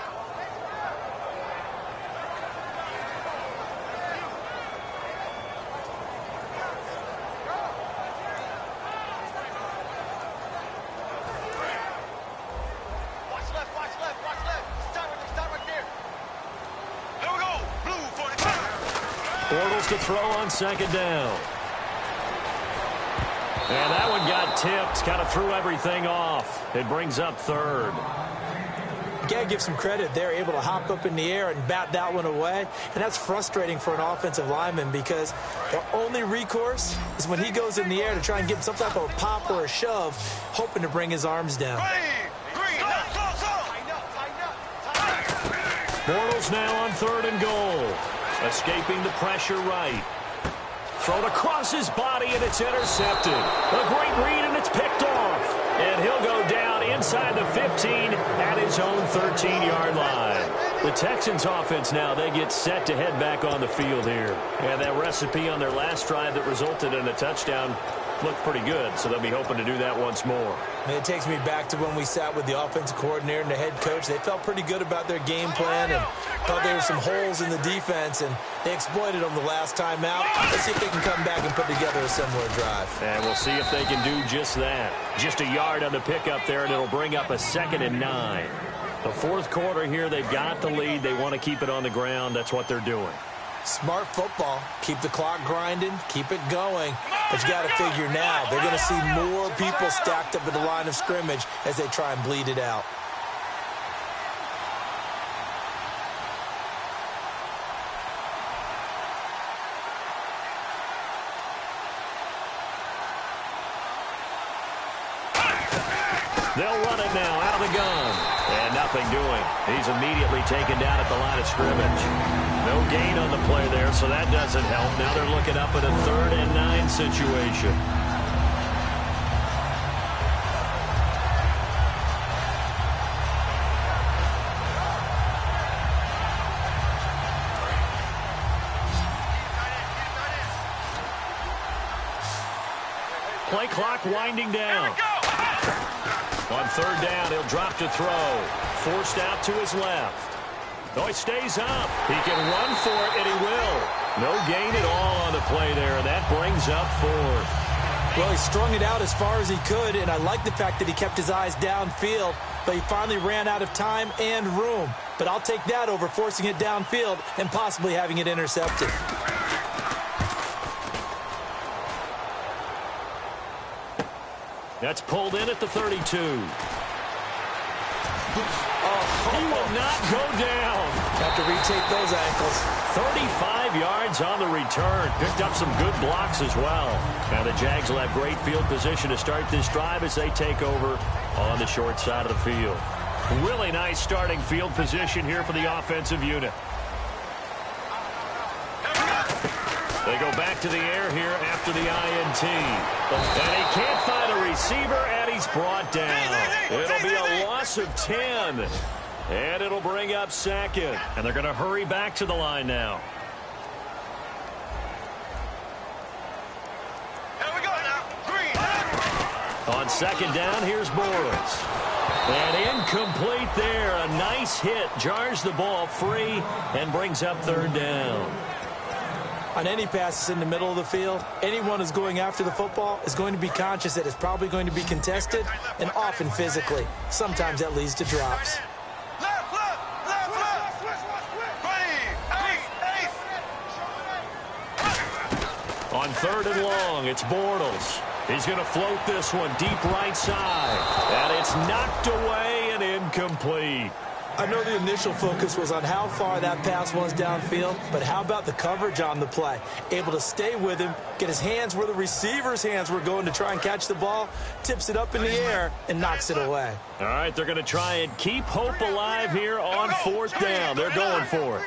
Bortles to throw on 2nd down. And that one got tipped. Kind of threw everything off. It brings up 3rd. You got to give some credit. They're able to hop up in the air and bat that one away. And that's frustrating for an offensive lineman, because their only recourse is when he goes in the air to try and get some type of a pop or a shove, hoping to bring his arms down. Bortles now on 3rd and goal. Escaping the pressure right. Thrown across his body, and it's intercepted. A great read, and it's picked off. And he'll go down inside the 15 at his own 13-yard line. The Texans offense now, they get set to head back on the field here. And that recipe on their last drive that resulted in a touchdown looked pretty good, so they'll be hoping to do that once more. It takes me back to when we sat with the offensive coordinator and the head coach. They felt pretty good about their game plan and thought there were some holes in the defense, and they exploited them the last time out. Let's see if they can come back and put together a similar drive. And we'll see if they can do just that. Just a yard on the pickup there, and it'll bring up a 2nd and 9. The 4th quarter here, they've got the lead. They want to keep it on the ground. That's what they're doing. Smart football. Keep the clock grinding. Keep it going. But you got to figure now, they're going to see more people stacked up at the line of scrimmage as they try and bleed it out. They'll run it now out of the gun. And nothing doing. He's immediately taken down at the line of scrimmage. No gain on the play there, so that doesn't help. Now they're looking up at a 3rd and 9 situation. Play clock winding down. On 3rd down, he'll drop to throw. Forced out to his left. Oh, he stays up. He can run for it, and he will. No gain at all on the play there, and that brings up 4th. Well, he strung it out as far as he could, and I like the fact that he kept his eyes downfield, but he finally ran out of time and room. But I'll take that over forcing it downfield and possibly having it intercepted. That's pulled in at the 32. He will not go down. Have to retake those ankles. 35 yards on the return. Picked up some good blocks as well. Now the Jags will have great field position to start this drive as they take over on the short side of the field. Really nice starting field position here for the offensive unit. They go back to the air here after the INT. And he can't find a receiver, and he's brought down. It'll be a loss of 10. And it'll bring up 2nd. And they're going to hurry back to the line now. Here we go now. On 2nd down, here's Bortles. And incomplete there. A nice hit. Jars the ball free and brings up 3rd down. On any passes in the middle of the field, anyone who's going after the football is going to be conscious that it's probably going to be contested, and often physically. Sometimes that leads to drops. On 3rd and long, it's Bortles. He's going to float this one deep right side. And it's knocked away and incomplete. I know the initial focus was on how far that pass was downfield, but how about the coverage on the play? Able to stay with him, get his hands where the receiver's hands were going to try and catch the ball, tips it up in the air, and knocks it away. All right, they're going to try and keep hope alive here on fourth down. They're going for it.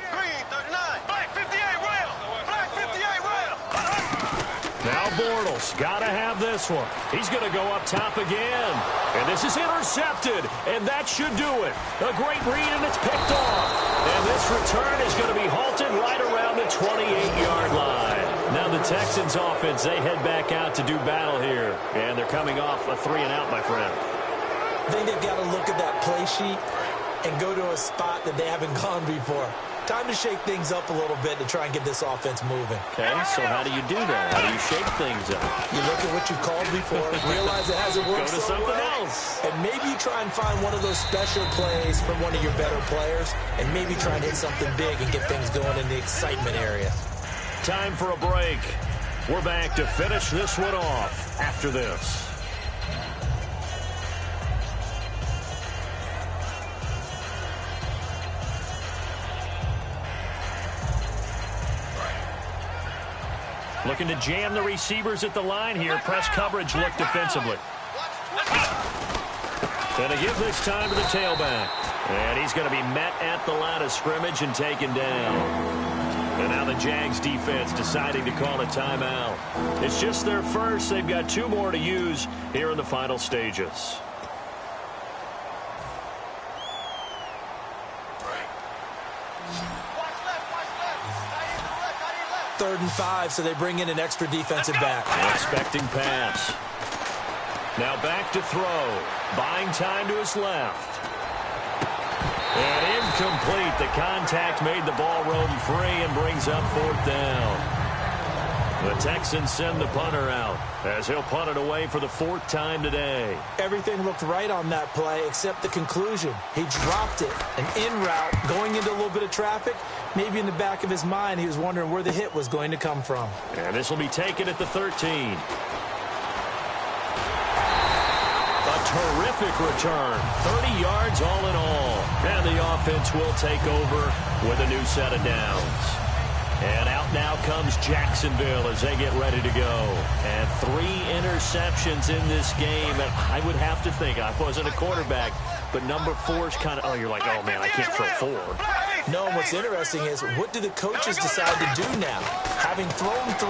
Now Bortles, got to have this one. He's going to go up top again. And this is intercepted, and that should do it. A great read, and it's picked off. And this return is going to be halted right around the 28-yard line. Now the Texans offense, they head back out to do battle here. And they're coming off a 3-and-out, my friend. I think they've got to look at that play sheet and go to a spot that they haven't gone before. Time to shake things up a little bit to try and get this offense moving. Okay, so how do you do that? How do you shake things up? You look at what you've called before, realize it hasn't worked Go to so something well, else. and maybe you try and find one of those special plays from one of your better players, and maybe try and hit something big and get things going in the excitement area. Time for a break. We're back to finish this one off after this. Looking to jam the receivers at the line here. Press coverage look defensively. And to give this time to the tailback. And he's going to be met at the line of scrimmage and taken down. And now the Jags defense deciding to call a timeout. It's just their first. They've got 2 more to use here in the final stages. Third and 5, so they bring in an extra defensive back. Expecting pass. Now back to throw. Buying time to his left. And incomplete. The contact made the ball roam free and brings up 4th down. The Texans send the punter out as he'll punt it away for the 4th time today. Everything looked right on that play except the conclusion. He dropped it, an in route, going into a little bit of traffic. Maybe in the back of his mind, he was wondering where the hit was going to come from. And this will be taken at the 13. A terrific return. 30 yards all in all. And the offense will take over with a new set of downs. And out now comes Jacksonville as they get ready to go. And 3 interceptions in this game. And I would have to think, I wasn't a quarterback, but number 4 is kind of, oh, you're like, oh, man, I can't throw 4. No, and what's interesting is, what do the coaches decide to do now? Having thrown 3,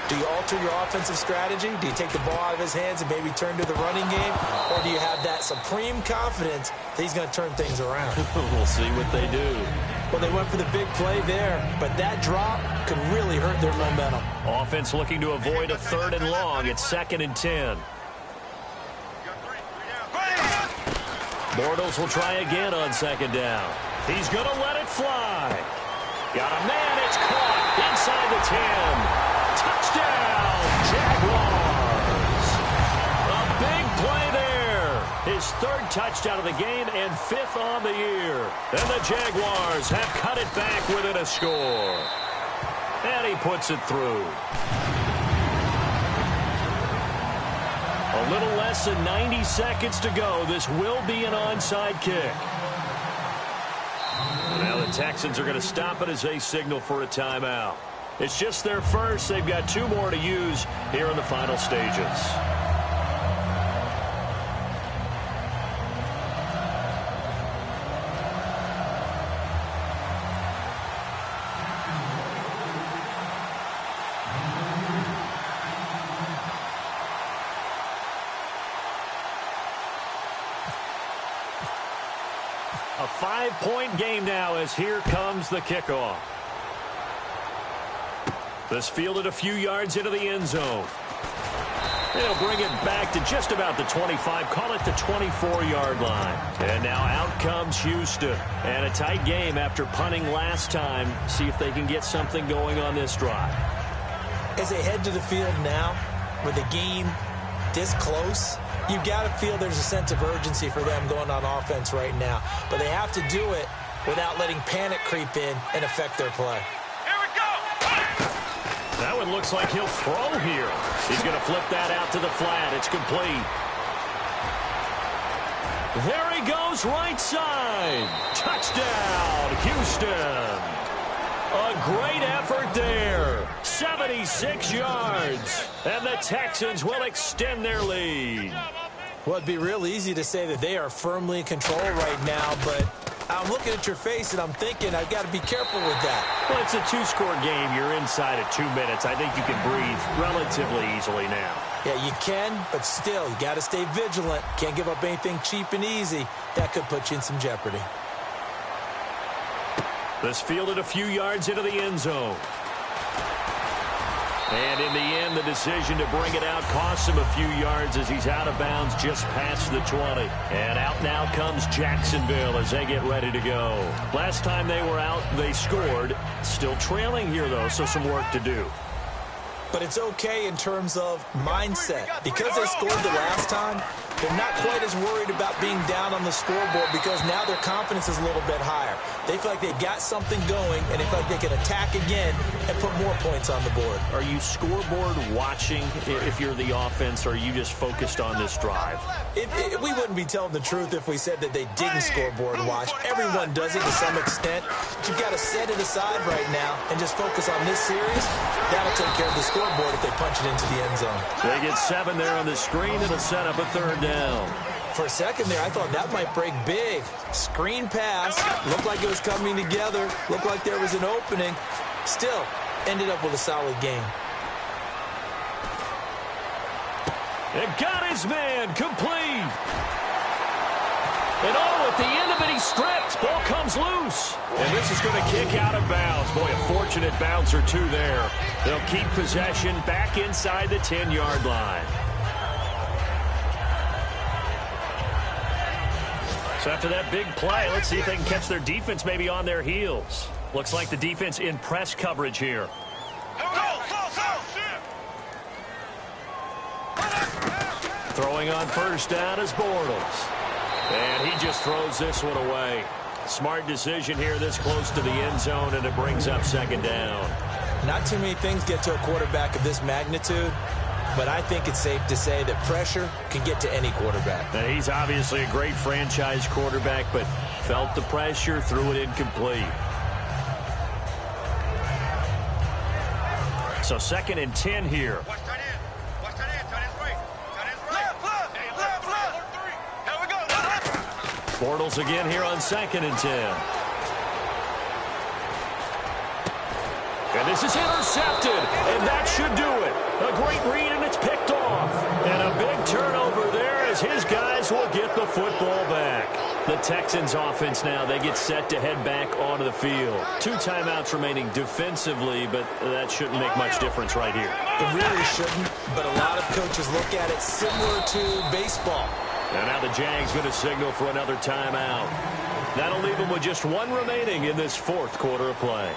do you alter your offensive strategy? Do you take the ball out of his hands and maybe turn to the running game? Or do you have that supreme confidence that he's going to turn things around? We'll see what they do. Well, they went for the big play there, but that drop could really hurt their momentum. Offense looking to avoid a 3rd and long. It's 2nd and 10. Bortles will try again on 2nd down. He's going to let it fly. Got a man. It's caught inside the 10. Touchdown, Jaguars. A big play there. His 3rd touchdown of the game and 5th on the year. And the Jaguars have cut it back within a score. And he puts it through. A little less than 90 seconds to go. This will be an onside kick. Now the Texans are going to stop it as they signal for a timeout. It's just their first. They've got 2 more to use here in the final stages. A 5-point game now as here comes the kickoff. This fielded a few yards into the end zone. They'll bring it back to just about the 25, call it the 24-yard line. And now out comes Houston. And a tight game after punting last time. See if they can get something going on this drive. As they head to the field now, with the game this close, you've got to feel there's a sense of urgency for them going on offense right now. But they have to do it without letting panic creep in and affect their play. Here we go! That one looks like he'll throw here. He's going to flip that out to the flat. It's complete. There he goes, right side. Touchdown, Houston. A great effort there. 76 yards. And the Texans will extend their lead. Well, it'd be real easy to say that they are firmly in control right now, but I'm looking at your face and I'm thinking I've got to be careful with that. Well, it's a two-score game. You're inside of 2 minutes. I think you can breathe relatively easily now. Yeah, you can, but still, you got to stay vigilant. Can't give up anything cheap and easy. That could put you in some jeopardy. This fielded a few yards into the end zone. And in the end, the decision to bring it out costs him a few yards as he's out of bounds just past the 20. And out now comes Jacksonville as they get ready to go. Last time they were out, they scored. Still trailing here, though, so some work to do. But it's okay in terms of mindset. Because they scored the last time, they're not quite as worried about being down on the scoreboard because now their confidence is a little bit higher. They feel like they got something going, and they feel like they can attack again and put more points on the board. Are you scoreboard watching if you're the offense, or are you just focused on this drive? We wouldn't be telling the truth if we said that they didn't scoreboard watch. Everyone does it to some extent. But you've got to set it aside right now and just focus on this series. That'll take care of the scoreboard if they punch it into the end zone. They get 7 there on the screen. It'll set up a third down. For a second there, I thought that might break big. Screen pass. Looked like it was coming together. Looked like there was an opening. Still, ended up with a solid game. It got his man complete. And at the end of it, he stripped. Ball comes loose. And this is going to kick out of bounds. Boy, a fortunate bounce or two there. They'll keep possession back inside the 10-yard line. So after that big play, let's see if they can catch their defense maybe on their heels. Looks like the defense in press coverage here. Throwing on first down is Bortles. And he just throws this one away. Smart decision here this close to the end zone, and it brings up second down. Not too many things get to a quarterback of this magnitude, but I think it's safe to say that pressure can get to any quarterback. Now, he's obviously a great franchise quarterback, but felt the pressure, threw it incomplete. So 2nd and 10 here. Bortles again here on 2nd and 10. And this is intercepted, and that should do it. A great read, and it's picked off. And a big turnover there as his guys will get the football back. The Texans offense now, they get set to head back onto the field. 2 timeouts remaining defensively, but that shouldn't make much difference right here. It really shouldn't, but a lot of coaches look at it similar to baseball. And now the Jags going to signal for another timeout. That'll leave them with just 1 remaining in this 4th quarter of play.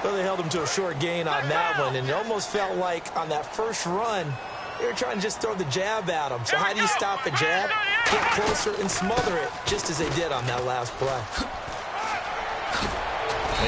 Well, they held them to a short gain on that one, and it almost felt like on that first run, they were trying to just throw the jab at them. So how do you stop a jab? Get closer and smother it, just as they did on that last play.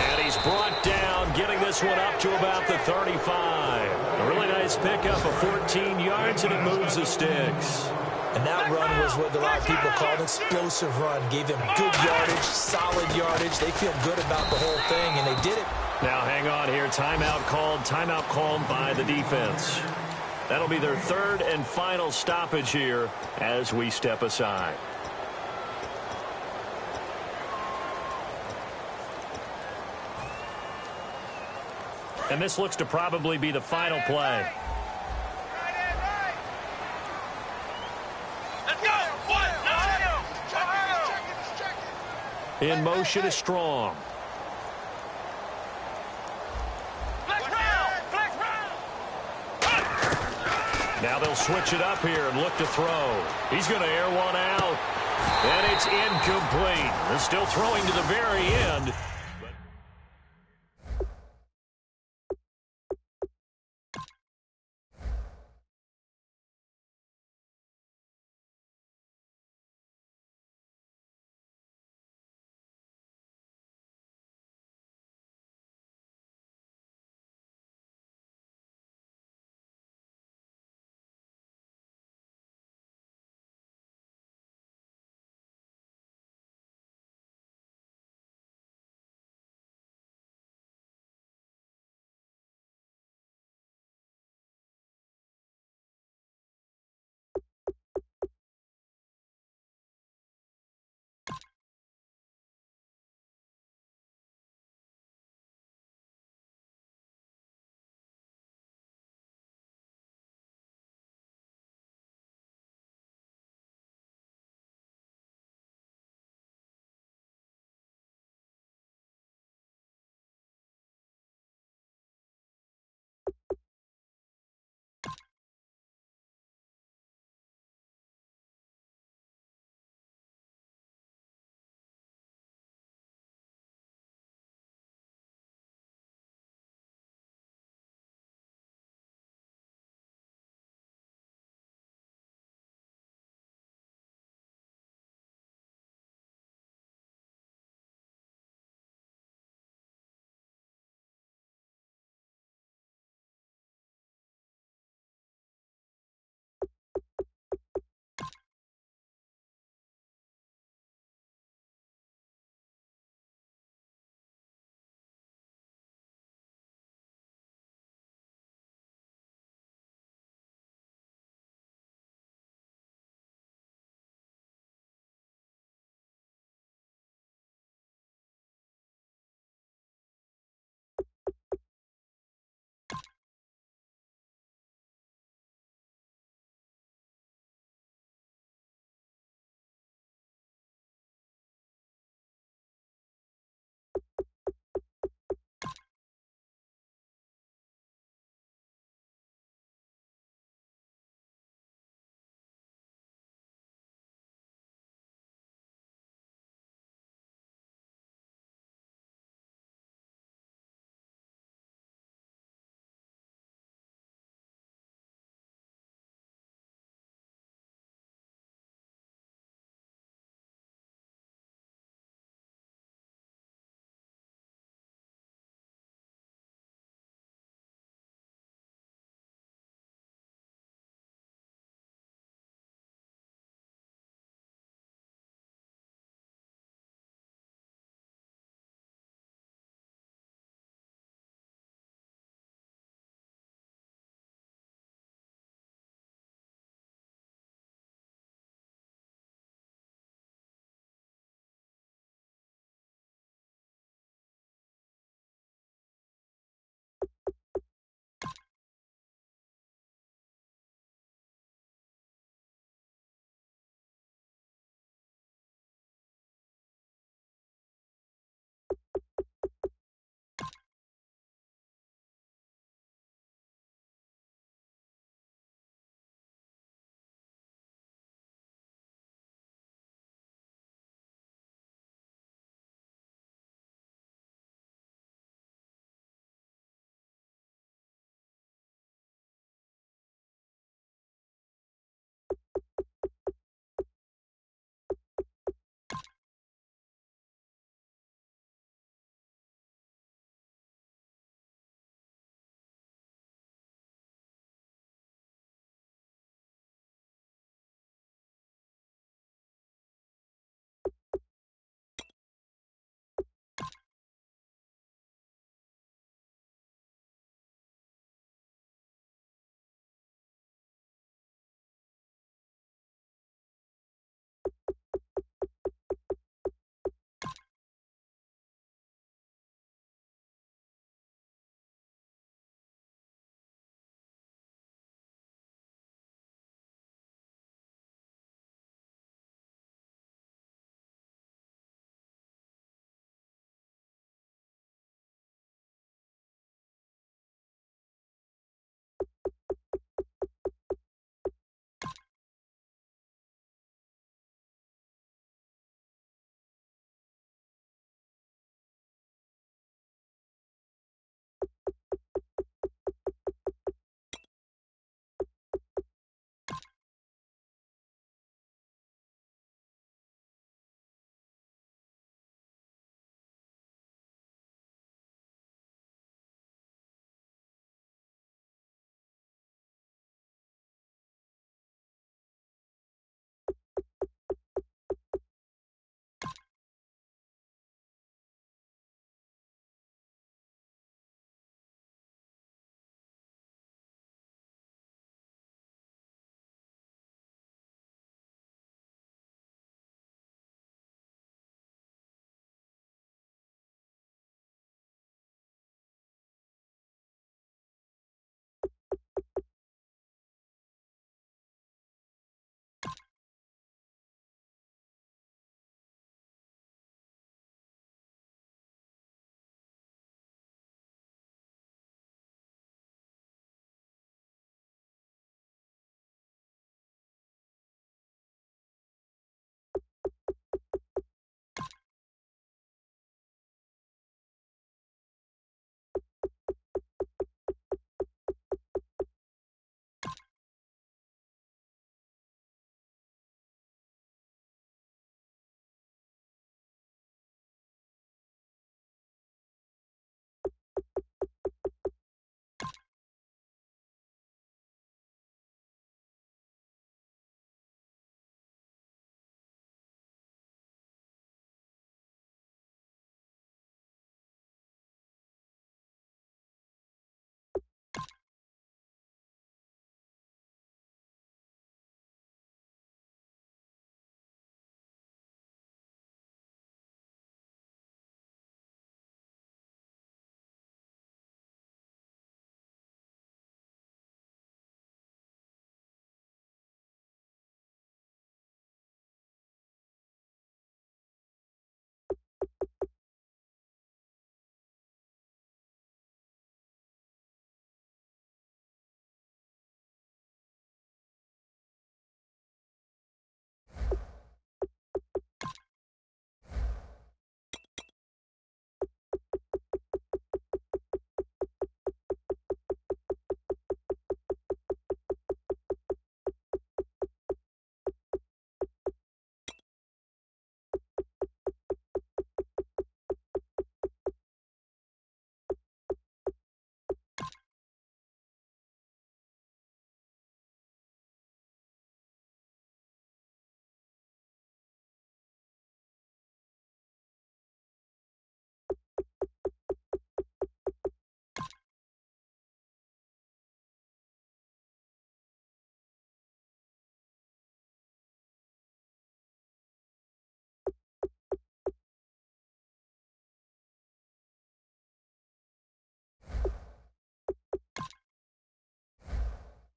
And he's brought down, getting this one up to about the 35. A really nice pickup of 14 yards, and it moves the sticks. And that run was what a lot of people call an explosive run. Gave them good yardage, solid yardage. They feel good about the whole thing, and they did it. Now hang on here. Timeout called by the defense. That'll be their 3rd and final stoppage here as we step aside. And this looks to probably be the final play. In motion is Strong. Now they'll switch it up here and look to throw. He's going to air one out. And it's incomplete. They're still throwing to the very end.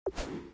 it.